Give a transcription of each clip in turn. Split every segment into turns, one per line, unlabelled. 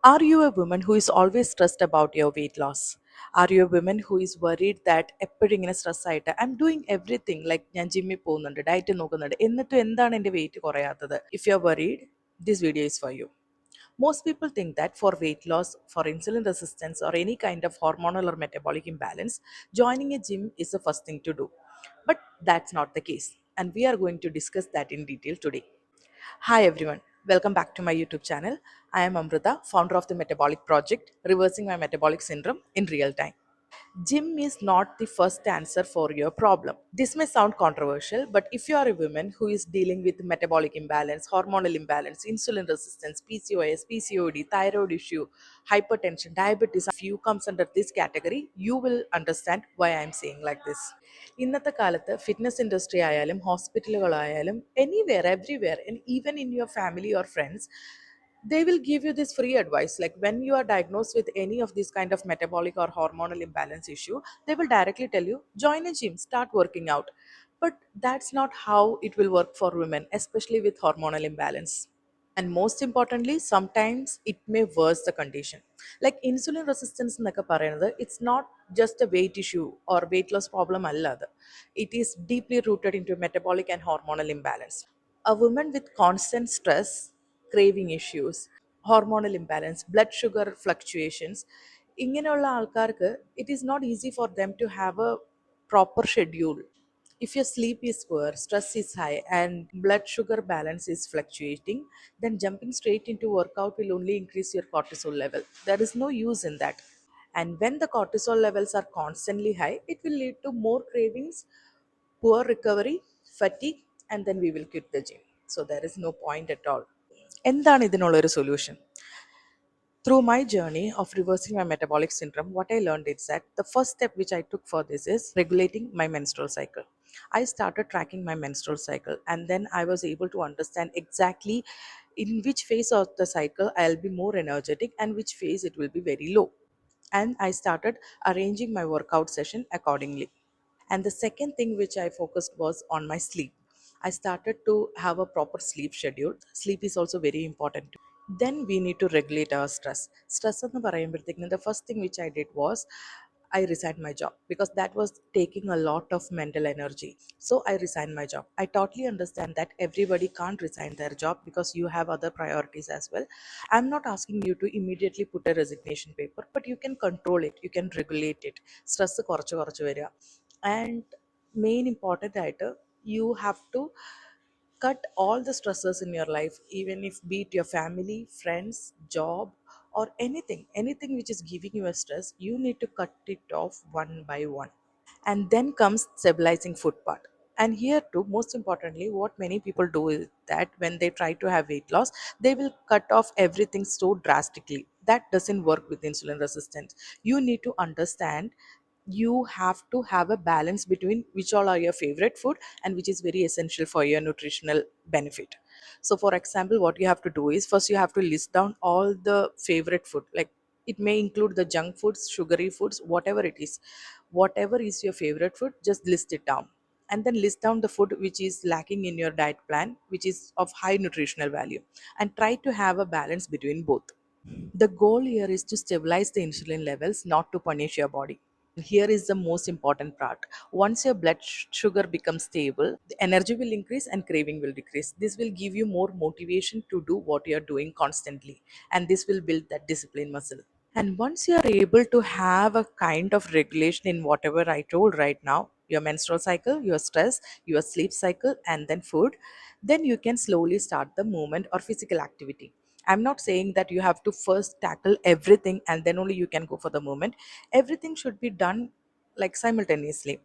Are you a woman who is always stressed about your weight loss? Are you a woman who is worried that എപ്പോഴും ഇങ്ങനെ stress ആയിട്ട് I am doing everything like ഞാൻ ജിമ്മിൽ പോകുന്നുണ്ട് diet നോക്കുന്നുണ്ട് എന്നിട്ടും എന്താണ് എൻ്റെ വെയിറ്റ് കുറയാത്തത്? If you are worried, this video is for you. Most people think that for weight loss, for insulin resistance, or any kind of hormonal or metabolic imbalance, joining a gym is the first thing to do. But that's not the case, and we are going to discuss that in detail today. Hi everyone, welcome back to my YouTube channel. I am Amrita, founder of the Metabolic Project, reversing my metabolic syndrome in real time. Gym is not the first answer for your problem. This may sound controversial, but if you are a woman who is dealing with metabolic imbalance, hormonal imbalance, insulin resistance, PCOS, PCOD, thyroid issue, hypertension, diabetes, if you comes under this category, you will understand why I am saying like this. ഇന്നത്തെ കാലത്ത് fitness industry ആയാലും ഹോസ്പിറ്റലുകളായാലും anywhere everywhere and even in your family or friends they will give you this free advice like when you are diagnosed with any of these kind of metabolic or hormonal imbalance issue, they will directly tell you join a gym, start working out. But that's not how it will work for women, especially with hormonal imbalance. And most importantly, sometimes it may worse the condition. Like insulin resistance എന്നൊക്കെ പറയുന്നത്, it's not just a weight issue or weight loss problem അല്ല അത്. It is deeply rooted into metabolic and hormonal imbalance. A woman with constant stress, craving issues, hormonal imbalance, blood sugar fluctuations, ഇങ്ങനെയുള്ള ആൾക്കാർക്ക് it is not easy for them to have a proper schedule. If your sleep is poor, stress is high, and blood sugar balance is fluctuating, then jumping straight into workout will only increase your cortisol level. There is no use in that. And when the cortisol levels are constantly high, it will lead to more cravings, poor recovery, fatigue, and then we will quit the gym. So there is no point at all. എന്താണ് ഇതിനുള്ളൊരു solution? Through my journey of reversing my metabolic syndrome, what I learned is that the first step which I took for this is regulating my menstrual cycle. I started tracking my menstrual cycle, and then I was able to understand exactly in which phase of the cycle I'll be more energetic and which phase it will be very low. And I started arranging my workout session accordingly. And the second thing which I focused was on my sleep. I started to have a proper sleep schedule. Sleep is also very important. Then we need to regulate our stress. Stress എന്ന് പറയുമ്പോഴത്തേക്കും the first thing which I did was I resigned my job because that was taking a lot of mental energy. So I resigned my job. I totally understand that everybody can't resign their job because you have other priorities as well. I'm not asking you to immediately put a resignation paper, but you can control it, you can regulate it. Stress കുറച്ച് കുറച്ച് വരിക. And main important ആയിട്ട് you have to cut all the stressors in your life, even if be it your family, friends, job, or anything which is giving you a stress, you need to cut it off one by one. And then comes stabilizing food part. And here too, most importantly, what many people do is that when they try to have weight loss, they will cut off everything so drastically. That doesn't work with insulin resistance. You need to understand, you have to have a balance between which all are your favorite food and which is very essential for your nutritional benefit. So for example, what you have to do is first you have to list down all the favorite food, like it may include the junk foods, sugary foods, whatever it is. Whatever is your favorite food, just list it down. And then list down the food which is lacking in your diet plan, which is of high nutritional value, and try to have a balance between both. The goal here is to stabilize the insulin levels, not to punish your body. Here is the most important part. Once your blood sugar becomes stable, the energy will increase and craving will decrease. This will give you more motivation to do what you are doing constantly, and this will build that discipline muscle. And once you are able to have a kind of regulation in whatever I told right now, your menstrual cycle, your stress, your sleep cycle, and then food, then you can slowly start the movement or physical activity. I'm not saying that you have to first tackle everything and then only you can go for the movement. Everything should be done like simultaneously.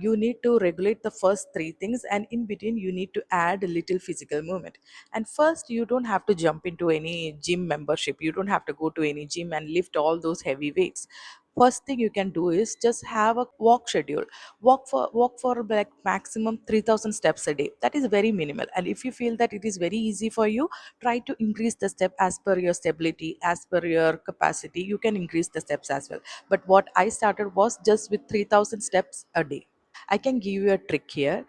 You need to regulate the first three things, and in between you need to add a little physical movement. And first, you don't have to jump into any gym membership, you don't have to go to any gym and lift all those heavy weights. First thing you can do is just have a walk schedule. Walk for like maximum 3000 steps a day. That is very minimal, and if you feel that it is very easy for you, try to increase the step as per your stability, as per your capacity. You can increase the steps as well, but what I started was just with 3000 steps a day. I can give you a trick here.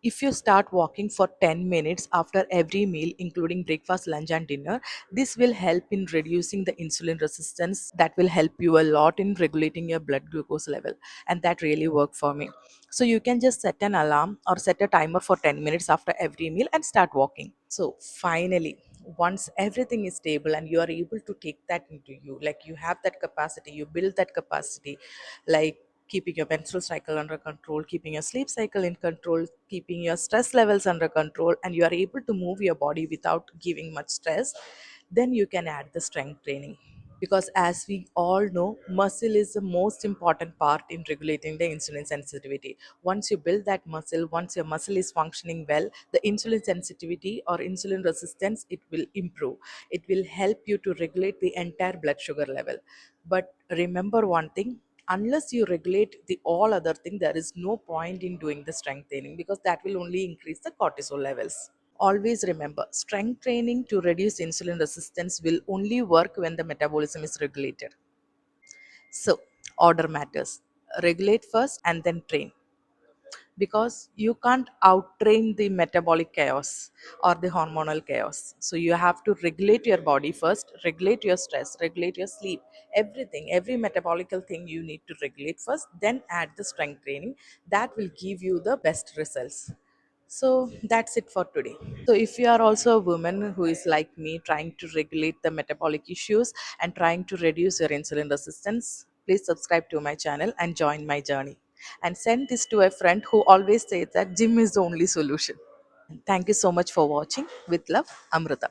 If you start walking for 10 minutes after every meal, including breakfast, lunch, and dinner, this will help in reducing the insulin resistance. That will help you a lot in regulating your blood glucose level. And that really worked for me. So you can just set an alarm or set a timer for 10 minutes after every meal and start walking. So finally, once everything is stable and you are able to take that into you, like you have that capacity, you build that capacity, like keeping your menstrual cycle under control, keeping your sleep cycle in control, keeping your stress levels under control, and you are able to move your body without giving much stress, then you can add the strength training. Because as we all know, muscle is the most important part in regulating the insulin sensitivity. Once you build that muscle, once your muscle is functioning well, the insulin sensitivity or insulin resistance, it will improve. It will help you to regulate the entire blood sugar level. But remember one thing, unless you regulate the all other thing, there is no point in doing the strength training, because that will only increase the cortisol levels. Always remember, strength training to reduce insulin resistance will only work when the metabolism is regulated. So, order matters. Regulate first and then train, because you can't outtrain the metabolic chaos or the hormonal chaos. So, you have to regulate your body first, regulate your stress, regulate your sleep, everything, every metabolical thing you need to regulate first, then add the strength training. That will give you the best results. So that's it for today. So if you are also a woman who is like me, trying to regulate the metabolic issues and trying to reduce your insulin resistance, please subscribe to my channel and join my journey. And send this to a friend who always says that gym is the only solution. Thank you so much for watching. With love, Amrita.